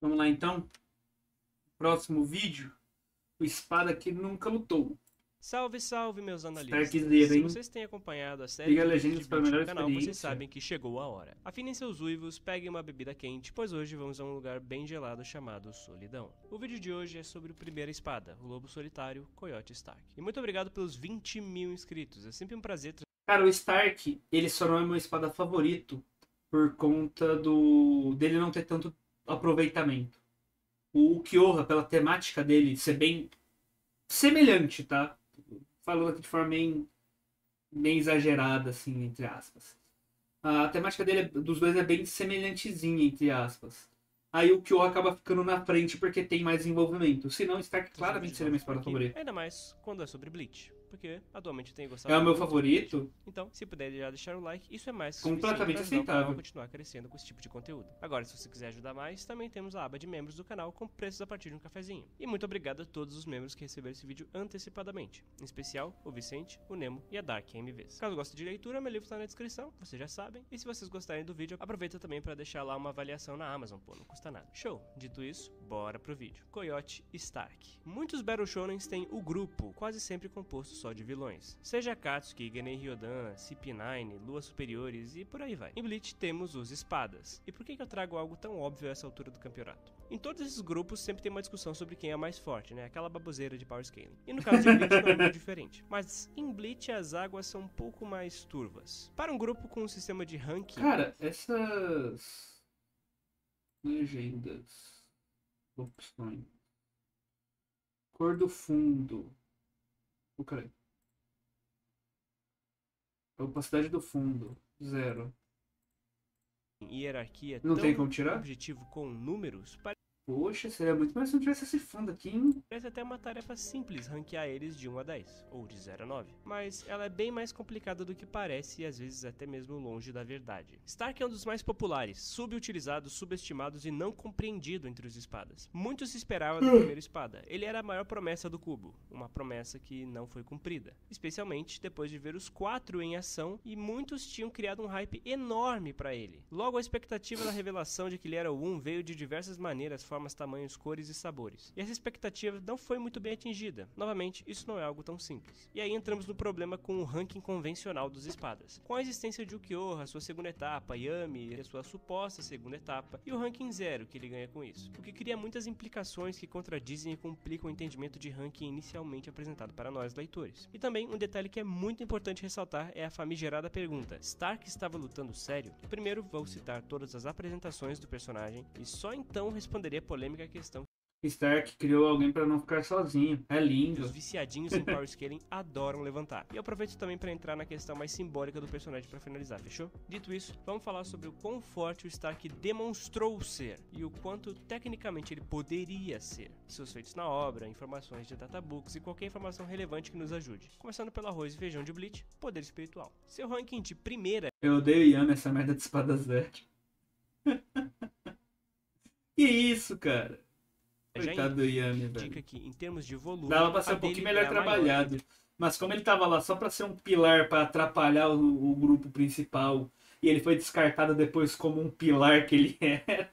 Vamos lá então. Próximo vídeo. O espada que nunca lutou. Salve, salve, meus analistas! Starkzera, Se hein? vocês têm acompanhado a série Liga de vídeos de Legendas para Bleach melhor no canal, vocês experiência. sabem que chegou a hora. Afinem seus uivos, peguem uma bebida quente, pois hoje vamos a um lugar bem gelado chamado Solidão. O vídeo de hoje é sobre a primeira espada, o Lobo Solitário, Coyote Stark. E muito obrigado pelos 20 mil inscritos, é sempre um prazer Cara, o Stark, ele só não é meu espada favorito por conta dele não ter tanto aproveitamento. O Kyoha, pela temática dele ser bem semelhante, tá? Falando aqui de forma bem exagerada, assim, entre aspas. A temática dele, dos dois, é bem semelhantezinha, entre aspas. Aí o Kyo acaba ficando na frente porque tem mais envolvimento. Senão, o Stark claramente seria minha por espada aqui, favorita. ainda mais quando é sobre Bleach, porque atualmente eu tenho gostado É o meu muito de favorito. Bleach. Então, se puder já deixar o like, isso é mais que Completamente suficiente para ajudar o canal a aceitável. continuar crescendo com esse tipo de conteúdo. Agora, se você quiser ajudar mais, também temos a aba de membros do canal com preços a partir de um cafezinho. E muito obrigado a todos os membros que receberam esse vídeo antecipadamente, em especial o Vicente, o Nemo e a Dark MVs. Caso goste de leitura, meu livro está na descrição, vocês já sabem. E se vocês gostarem do vídeo, aproveita também para deixar lá uma avaliação na Amazon, pô, não custa nada. Show! Dito isso, bora pro vídeo. Coyote Stark. Muitos Battle Shonens têm o grupo, quase sempre composto só de vilões. Seja Akatsuki, Genei Ryodan, CP9, Luas Superiores e por aí vai. Em Bleach temos os espadas. E por que eu trago algo tão óbvio a essa altura do campeonato? Em todos esses grupos sempre tem uma discussão sobre quem é mais forte, né? Aquela baboseira de power scaling. E no caso de Bleach não é muito diferente. Mas em Bleach as águas são um pouco mais turvas. Para um grupo com um sistema de ranking... Cara, essas legendas, opções, cor do fundo, oh, cara, opacidade do fundo, 0. hierarquia Não tem tão como tirar? objetivo com números, Poxa, seria muito mais se não tivesse esse fundo aqui, hein? parece até uma tarefa simples ranquear eles de 1 a 10, ou de 0 a 9, mas ela é bem mais complicada do que parece e às vezes até mesmo longe da verdade. Stark é um dos mais populares, subutilizados, subestimados e não compreendido entre os espadas. Muito se esperava da primeira espada, ele era a maior promessa do cubo, uma promessa que não foi cumprida, especialmente depois de ver os 4 em ação e muitos tinham criado um hype enorme para ele. Logo a expectativa da revelação de que ele era o 1 veio de diversas maneiras, formas, tamanhos, cores e sabores. E essa expectativa não foi muito bem atingida. Novamente, isso não é algo tão simples. E aí entramos no problema com o ranking convencional dos espadas. Com a existência de Ukiyoha, sua segunda etapa, Yami, a sua suposta segunda etapa, e o ranking 0 que ele ganha com isso. O que cria muitas implicações que contradizem e complicam o entendimento de ranking inicialmente apresentado para nós leitores. E também um detalhe que é muito importante ressaltar é a famigerada pergunta: Stark estava lutando sério? Primeiro vou citar todas as apresentações do personagem e só então responderei a polêmica questão Stark criou alguém pra não ficar sozinho. É que lindo. os viciadinhos em power scaling adoram levantar. E eu aproveito também para entrar na questão mais simbólica do personagem para finalizar, fechou? Dito isso, vamos falar sobre o quão forte o Stark demonstrou ser e o quanto tecnicamente ele poderia ser. Seus feitos na obra, informações de databooks e qualquer informação relevante que nos ajude. Começando pelo arroz e feijão de Bleach, poder espiritual. Seu ranking de primeira Eu odeio Yami, essa merda de espada zero. Que isso, cara? Coitado do Yami, indica velho. que, em termos de volume, Dava pra ser a um pouquinho dele melhor é a maior. trabalhado. Mas como ele tava lá só pra ser um pilar pra atrapalhar o grupo principal, e ele foi descartado depois como um pilar que ele é,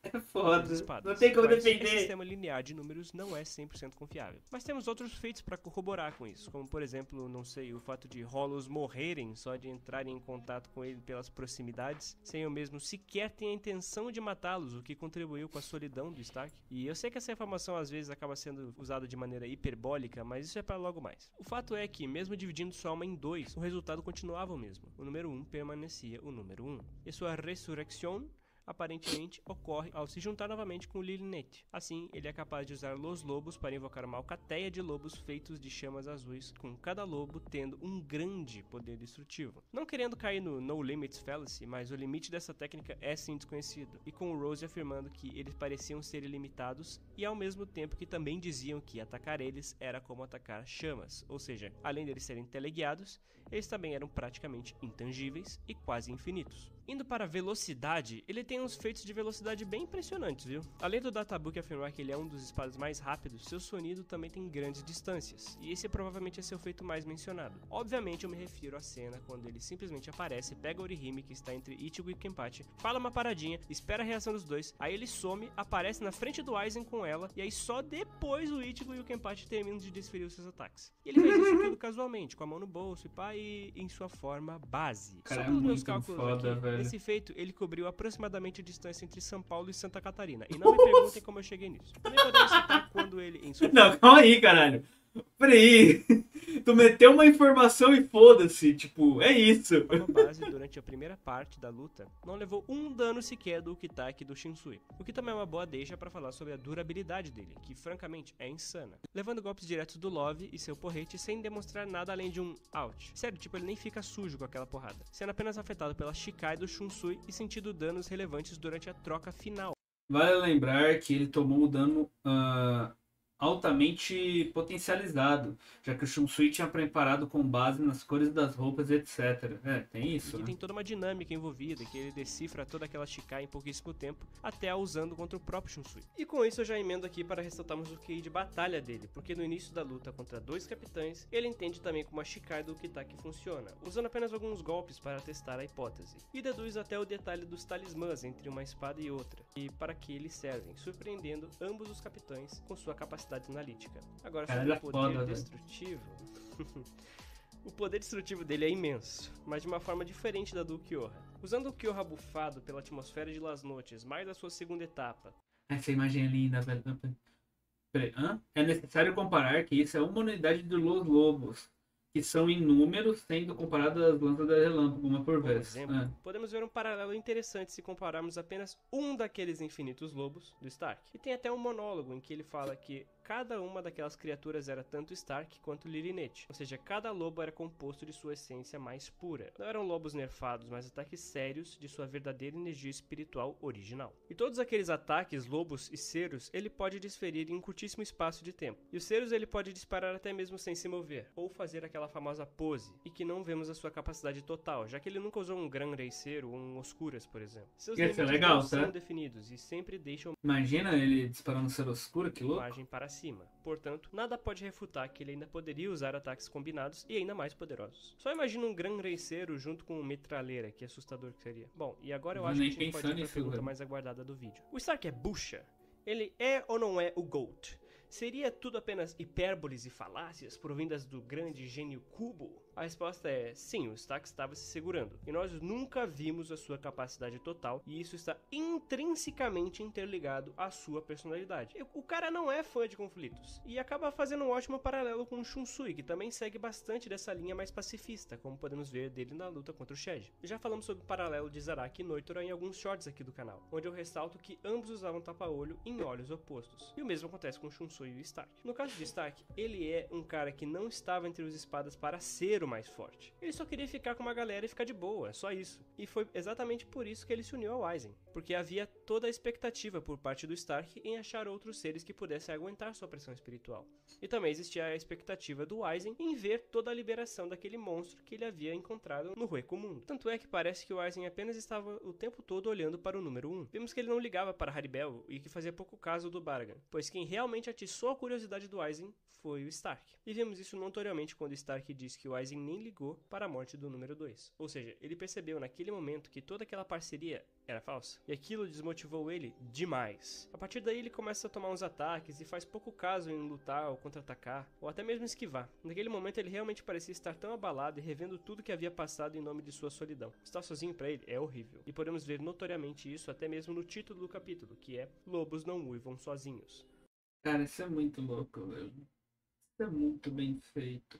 é foda. Não tem como Mas defender. esse sistema linear de números não é 100% confiável. Mas temos outros feitos para corroborar com isso, como por exemplo, não sei, o fato de Hollows morrerem só de entrarem em contato com ele pelas proximidades, sem eu mesmo sequer ter a intenção de matá-los, o que contribuiu com a solidão do Stark. E eu sei que essa informação às vezes acaba sendo usada de maneira hiperbólica, mas isso é para logo mais. O fato é que, mesmo dividindo sua alma em 2, o resultado continuava o mesmo. O número 1 permanecia o número 1. E sua ressurreição aparentemente ocorre ao se juntar novamente com Lilith. Assim, ele é capaz de usar Los Lobos para invocar uma alcateia de lobos feitos de chamas azuis, com cada lobo tendo um grande poder destrutivo. Não querendo cair no No Limits Fallacy, mas o limite dessa técnica é sim desconhecido, e com o Rose afirmando que eles pareciam ser ilimitados e ao mesmo tempo que também diziam que atacar eles era como atacar chamas, ou seja, além deles serem teleguiados, eles também eram praticamente intangíveis e quase infinitos. Indo para a velocidade, ele tem uns feitos de velocidade bem impressionantes, viu? Além do Databook afirmar que ele é um dos espadas mais rápidos, seu sonido também tem grandes distâncias, e esse provavelmente é seu feito mais mencionado. Obviamente eu me refiro à cena quando ele simplesmente aparece, pega Orihime, que está entre Ichigo e Kenpachi, fala uma paradinha, espera a reação dos dois, aí ele some, aparece na frente do Aizen com ela, e aí só depois o Ichigo e o Kenpachi terminam de desferir os seus ataques. E ele faz isso tudo casualmente, com a mão no bolso e pá, e em sua forma base. Cara, Só pelos meus muito cálculos foda, aqui, velho. esse feito ele cobriu aproximadamente a distância entre São Paulo e Santa Catarina. E não me perguntem como eu cheguei nisso. Também podemos citar quando ele, em sua Não, calma aí, caralho. Peraí. Tu meteu uma informação e foda-se. Tipo, é isso. forma base durante a primeira parte da luta, não levou um dano sequer do Ukitake do Shinsui, o que também é uma boa deixa para falar sobre a durabilidade dele, que francamente é insana, levando golpes diretos do Love e seu porrete sem demonstrar nada além de um ouch. Sério, tipo, ele nem fica sujo com aquela porrada, sendo apenas afetado pela Shikai do Shinsui e sentindo danos relevantes durante a troca final. Vale lembrar que ele tomou um dano altamente potencializado, já que o Shunsui tinha preparado com base nas cores das roupas, etc. É, tem isso, E que né? tem toda uma dinâmica envolvida, que ele decifra toda aquela Shikai em pouquíssimo tempo, até a usando contra o próprio Shunsui. E com isso eu já emendo aqui para ressaltarmos o QI de batalha dele, porque no início da luta contra dois capitães, ele entende também como a Shikai do Ukitake funciona, usando apenas alguns golpes para testar a hipótese, e deduz até o detalhe dos talismãs entre uma espada e outra, e para que eles servem, surpreendendo ambos os capitães com sua capacidade analítica. Agora, sobre Caralho, o poder foda, velho. destrutivo... O poder destrutivo dele é imenso, mas de uma forma diferente da do Kyoha. Usando o Kyoha bufado pela atmosfera de Las Noches, mais a sua segunda etapa, Essa imagem é linda, velho. Peraí, é necessário comparar que isso é uma unidade de Los Lobos, que são inúmeros, sendo comparadas às lanças da Relâmpago, uma por por vez. exemplo, podemos ver um paralelo interessante se compararmos apenas um daqueles infinitos lobos do Stark. E tem até um monólogo em que ele fala que cada uma daquelas criaturas era tanto Stark quanto Lirinete, ou seja, cada lobo era composto de sua essência mais pura. Não eram lobos nerfados, mas ataques sérios de sua verdadeira energia espiritual original. E todos aqueles ataques, lobos e ceros, ele pode desferir em um curtíssimo espaço de tempo. E os ceros ele pode disparar até mesmo sem se mover, ou fazer aquela famosa pose, e que não vemos a sua capacidade total, já que ele nunca usou um Gran Rei Cero ou um Oscuras, por exemplo. Seus Ia ser limites legal, não são tá? definidos e sempre deixam Imagina ele disparando ser oscuro, que louco. margem para cima. Portanto, nada pode refutar que ele ainda poderia usar ataques combinados e ainda mais poderosos. Só imagina um Gran Reiceiro junto com uma metralheira, que assustador que seria. Bom, e agora eu Não acho nem que a gente pode pensando ir para a nisso, pergunta velho. mais aguardada do vídeo. O Stark é bucha? Ele é ou não é o GOAT? Seria tudo apenas hipérboles e falácias provindas do grande gênio Kubo? A resposta é sim, o Stark estava se segurando, e nós nunca vimos a sua capacidade total, e isso está intrinsecamente interligado à sua personalidade. O cara não é fã de conflitos, e acaba fazendo um ótimo paralelo com o Shunsui, que também segue bastante dessa linha mais pacifista, como podemos ver dele na luta contra o Shed. Já falamos sobre o paralelo de Zaraki e Noitora em alguns shorts aqui do canal, onde eu ressalto que ambos usavam tapa-olho em olhos opostos, e o mesmo acontece com o Shunsui e o Stark. No caso de Stark, ele é um cara que não estava entre os espadas para ser o mais forte. Ele só queria ficar com uma galera e ficar de boa, só isso. E foi exatamente por isso que ele se uniu ao Aizen, porque havia toda a expectativa por parte do Stark em achar outros seres que pudessem aguentar sua pressão espiritual. E também existia a expectativa do Aizen em ver toda a liberação daquele monstro que ele havia encontrado no Hueco Mundo. Tanto é que parece que o Aizen apenas estava o tempo todo olhando para o número 1. Vimos que ele não ligava para Haribel e que fazia pouco caso do Baragan, pois quem realmente atiçou a curiosidade do Aizen foi o Stark. E vimos isso notoriamente quando Stark disse que o Aizen nem ligou para a morte do número 2. Ou seja, ele percebeu naquele momento que toda aquela parceria era falsa. E aquilo desmotivou ele demais. A partir daí ele começa a tomar uns ataques e faz pouco caso em lutar ou contra-atacar, ou até mesmo esquivar. Naquele momento ele realmente parecia estar tão abalado e revendo tudo que havia passado em nome de sua solidão. Estar sozinho para ele é horrível. E podemos ver notoriamente isso até mesmo no título do capítulo, que é Lobos não uivam sozinhos. Cara, isso é muito louco, velho. Isso é muito bem feito.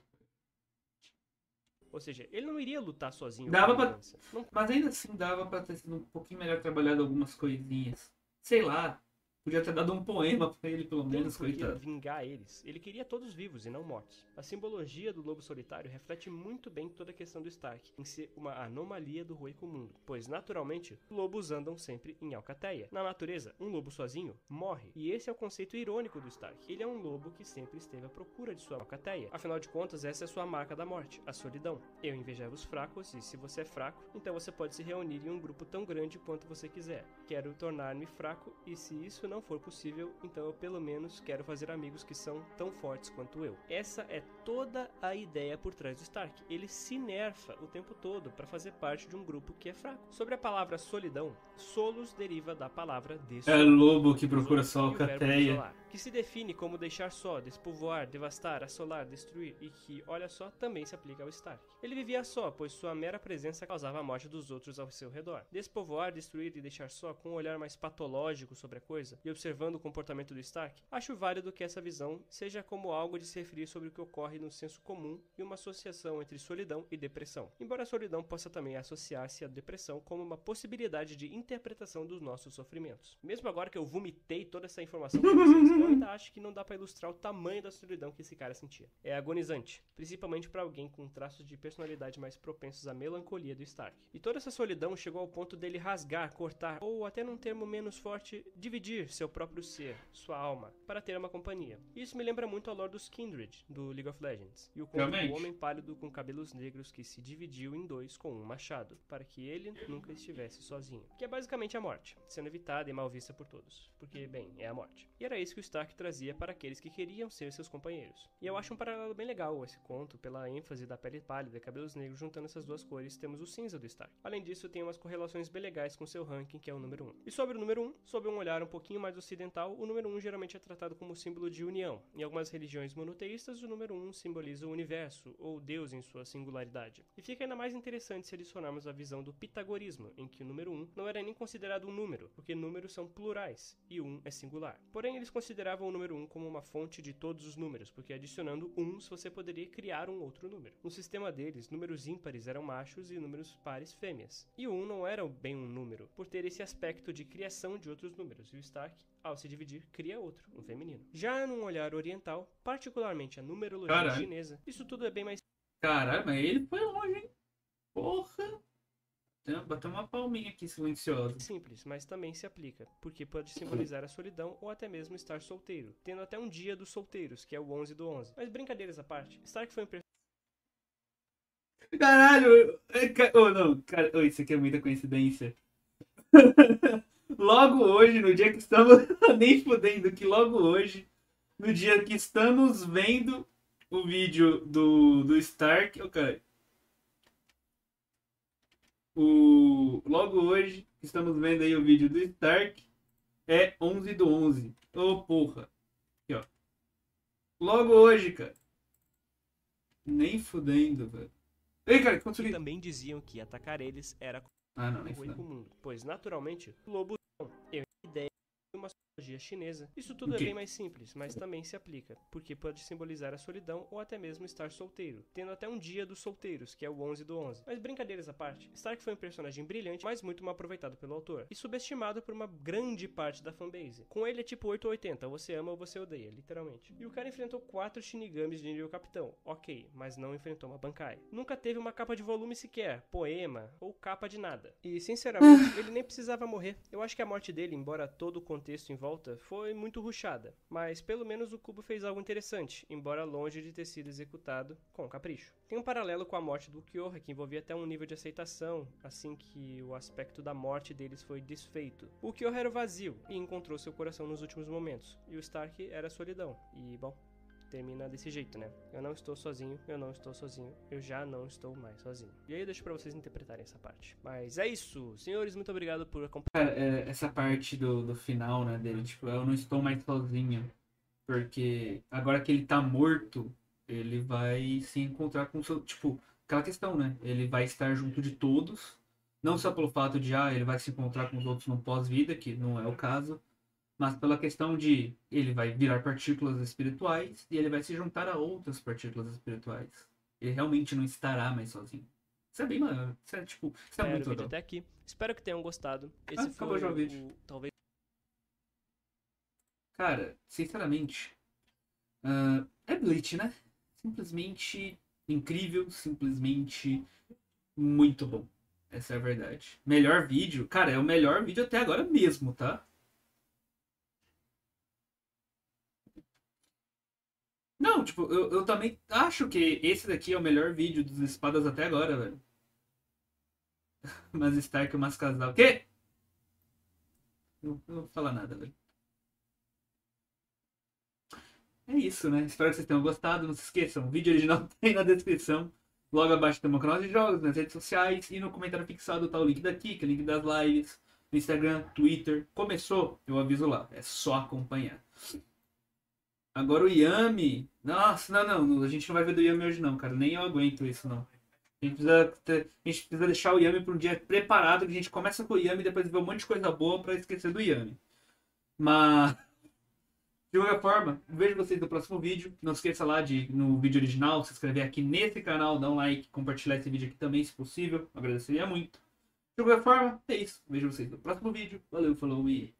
Ou seja, ele não iria lutar sozinho. Dava com pra... vingança. Não Mas ainda assim dava pra ter sido um pouquinho melhor trabalhado algumas coisinhas. Sei lá. Podia ter dado um poema pra ele, pelo Tendo menos, por que coitado. vingar eles, ele queria todos vivos e não mortos. A simbologia do lobo solitário reflete muito bem toda a questão do Stark, em ser uma anomalia do rueco mundo, pois naturalmente lobos andam sempre em alcateia. Na natureza, um lobo sozinho morre, e esse é o conceito irônico do Stark. Ele é um lobo que sempre esteve à procura de sua alcateia. Afinal de contas, essa é a sua marca da morte, a solidão. Eu invejava os fracos, e se você é fraco, então você pode se reunir em um grupo tão grande quanto você quiser. Quero tornar-me fraco, e se isso não for possível, então eu pelo menos quero fazer amigos que são tão fortes quanto eu. Essa é toda a ideia por trás do Stark. Ele se nerfa o tempo todo para fazer parte de um grupo que é fraco. Sobre a palavra solidão, solos deriva da palavra É desolar, lobo que procura sua e o verbo alcateia. desolar, que se define como deixar só, despovoar, devastar, assolar, destruir, e que, olha só, também se aplica ao Stark. Ele vivia só, pois sua mera presença causava a morte dos outros ao seu redor. Despovoar, destruir e deixar só, com um olhar mais patológico sobre a coisa, e observando o comportamento do Stark, acho válido que essa visão seja como algo de se referir sobre o que ocorre no senso comum e uma associação entre solidão e depressão. Embora a solidão possa também associar-se à depressão como uma possibilidade de interpretação dos nossos sofrimentos. Mesmo agora que eu vomitei toda essa informação pra vocês, eu ainda acho que não dá pra ilustrar o tamanho da solidão que esse cara sentia. É agonizante, principalmente pra alguém com traços de personalidade mais propensos à melancolia do Stark. E toda essa solidão chegou ao ponto dele rasgar, cortar, ou até num termo menos forte, dividir seu próprio ser, sua alma, para ter uma companhia. Isso me lembra muito a lore dos Kindred, do League of Legends, e o conto do homem pálido com cabelos negros que se dividiu em dois com um machado, para que ele nunca estivesse sozinho. Que é basicamente a morte, sendo evitada e mal vista por todos, porque, bem, é a morte. E era isso que o Stark trazia para aqueles que queriam ser seus companheiros. E eu acho um paralelo bem legal esse conto, pela ênfase da pele pálida e cabelos negros juntando essas duas cores, temos o cinza do Stark. Além disso, tem umas correlações bem legais com seu ranking, que é o número 1. E sobre o número 1, sob um olhar um pouquinho mais ocidental, o número 1 geralmente é tratado como símbolo de união. Em algumas religiões monoteístas, o número 1 simboliza o universo, ou Deus em sua singularidade. E fica ainda mais interessante se adicionarmos a visão do pitagorismo, em que o número 1 não era nem considerado um número, porque números são plurais, e 1 é singular. Porém, eles consideravam o número 1 como uma fonte de todos os números, porque adicionando 1 você poderia criar um outro número. No sistema deles, números ímpares eram machos e números pares fêmeas. E o 1 não era bem um número, por ter esse aspecto de criação de outros números, e o Stark, ao se dividir, cria outro, um feminino. Já num olhar oriental, particularmente a numerologia chinesa, isso tudo é bem mais... Caralho, mas ele foi longe, hein? Porra! Bateu uma palminha aqui silenciosa. simples, mas também se aplica, porque pode simbolizar a solidão ou até mesmo estar solteiro, tendo até um dia dos solteiros, que é o 11 do 11. Mas brincadeiras à parte, Stark foi um Caralho! Oh, não, cara, oh, isso aqui é muita coincidência. Logo hoje, no dia que estamos. Nem fudendo, que logo hoje, no dia que estamos vendo o vídeo do Stark. Oh, cara. Logo hoje, que estamos vendo aí o vídeo do Stark, é 11 do 11. Ô, porra. Aqui, ó. Logo hoje, cara. Nem fudendo, velho. Ei, cara, que também diziam que atacar eles era ruim com o mundo, pois naturalmente lobos não. Eu ideia de uma astrologia chinesa. Isso tudo é bem mais simples, mas também se aplica, porque pode simbolizar a solidão ou até mesmo estar solteiro, tendo até um dia dos solteiros, que é o 11 do 11. Mas brincadeiras à parte, Stark foi um personagem brilhante, mas muito mal aproveitado pelo autor, e subestimado por uma grande parte da fanbase. Com ele é tipo 8 ou 80, você ama ou você odeia, literalmente. E o cara enfrentou 4 Shinigamis de nível capitão, ok, mas não enfrentou uma Bankai. Nunca teve uma capa de volume sequer, poema ou capa de nada. E sinceramente, ele nem precisava morrer. Eu acho que a morte dele, embora todo o contexto em volta, foi muito rushada, mas pelo menos o Kubo fez algo interessante, embora longe de ter sido executado com capricho. Tem um paralelo com a morte do Kyoha, que envolvia até um nível de aceitação, assim que o aspecto da morte deles foi desfeito. O Kyoha era o vazio, e encontrou seu coração nos últimos momentos, e o Stark era a solidão, e bom... termina desse jeito, né? Eu não estou sozinho, eu não estou sozinho, eu já não estou mais sozinho. E aí eu deixo pra vocês interpretarem essa parte. Mas é isso, senhores, muito obrigado por acompanhar. Essa parte do final, né, dele, tipo, eu não estou mais sozinho, porque agora que ele tá morto, ele vai se encontrar com o seu, tipo, aquela questão, né? Ele vai estar junto de todos, não só pelo fato de, ele vai se encontrar com os outros no pós-vida, que não é o caso, mas pela questão de ele vai virar partículas espirituais e ele vai se juntar a outras partículas espirituais. Ele realmente não estará mais sozinho. Isso é bem mano. Isso é tipo. Isso é muito legal. Até aqui. Espero que tenham gostado. Esse foi já o vídeo. Talvez Cara, sinceramente, é Bleach, né? Simplesmente incrível, simplesmente muito bom. Essa é a verdade. Melhor vídeo, cara, é o melhor vídeo até agora mesmo, tá? Não, tipo, eu também acho que esse daqui é o melhor vídeo dos espadas até agora, velho. Mas Stark e umas casal. Quê? Eu não vou falar nada, velho. É isso, né? Espero que vocês tenham gostado. Não se esqueçam, o vídeo original tá aí na descrição. Logo abaixo tem o meu canal de jogos, nas redes sociais. E no comentário fixado tá o link daqui, que é o link das lives. No Instagram, Twitter. Começou, eu aviso lá. É só acompanhar. Agora o Yami. Nossa, não. A gente não vai ver do Yami hoje, não, cara. Nem eu aguento isso, não. A gente precisa deixar o Yami para um dia preparado. Que a gente começa com o Yami e depois vê um monte de coisa boa para esquecer do Yami. Mas. De qualquer forma, vejo vocês no próximo vídeo. Não esqueça lá de, no vídeo original, se inscrever aqui nesse canal, dar um like, compartilhar esse vídeo aqui também, se possível. Agradeceria muito. De qualquer forma, é isso. Vejo vocês no próximo vídeo. Valeu, falou e